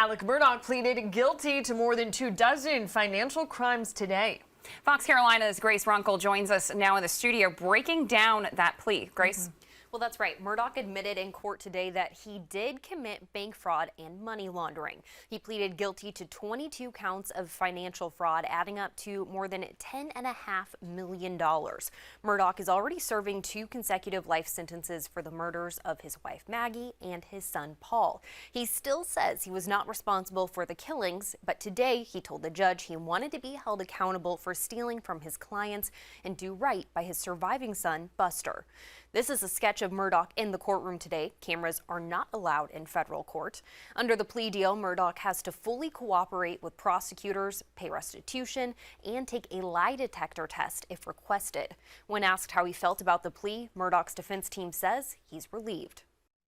Alec Murdaugh pleaded guilty to more than 24 financial crimes today. Fox Carolina's Grace Runkle joins us now in the studio breaking down that plea. Grace? Well, that's right. Murdaugh admitted in court today that he did commit bank fraud and money laundering. He pleaded guilty to 22 counts of financial fraud, adding up to more than $10.5 million. Murdaugh is already serving 2 consecutive life sentences for the murders of his wife Maggie and his son Paul. He still says he was not responsible for the killings, but today he told the judge he wanted to be held accountable for stealing from his clients and do right by his surviving son, Buster. This is a sketch of Murdaugh in the courtroom today. Cameras are not allowed in federal court. Under the plea deal, Murdaugh has to fully cooperate with prosecutors, pay restitution, and take a lie detector test if requested. When asked how he felt about the plea, Murdaugh's defense team says he's relieved.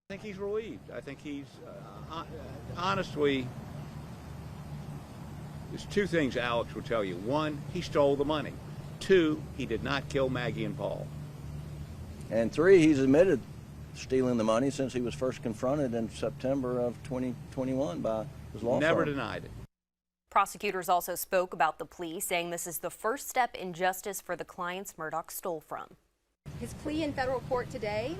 I think he's relieved. I think he's, honestly, there's 2 things Alex will tell you. 1, he stole the money. 2, he did not kill Maggie and Paul. And 3, he's admitted stealing the money since he was first confronted in September of 2021 by his law firm. Never denied it. Prosecutors also spoke about the plea, saying this is the first step in justice for the clients Murdaugh stole from. His plea in federal court today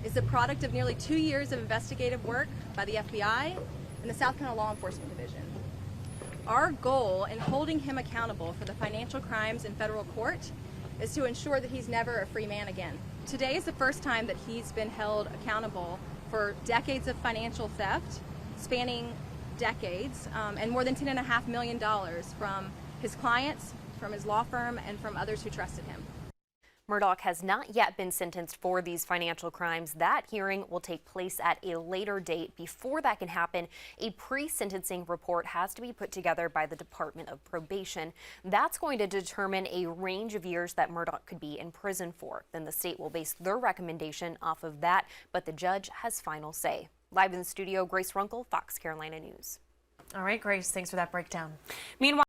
is the product of nearly 2 years of investigative work by the FBI and the South Carolina Law Enforcement Division. Our goal in holding him accountable for the financial crimes in federal court is to ensure that he's never a free man again. Today is the first time that he's been held accountable for decades of financial theft, spanning decades, and more than $10.5 million from his clients, from his law firm, and from others who trusted him. Murdaugh has not yet been sentenced for these financial crimes. That hearing will take place at a later date. Before that can happen, a pre-sentencing report has to be put together by the Department of Probation. That's going to determine a range of years that Murdaugh could be in prison for. Then the state will base their recommendation off of that, but the judge has final say. Live in the studio, Grace Runkle, Fox Carolina News. All right, Grace, thanks for that breakdown. Meanwhile,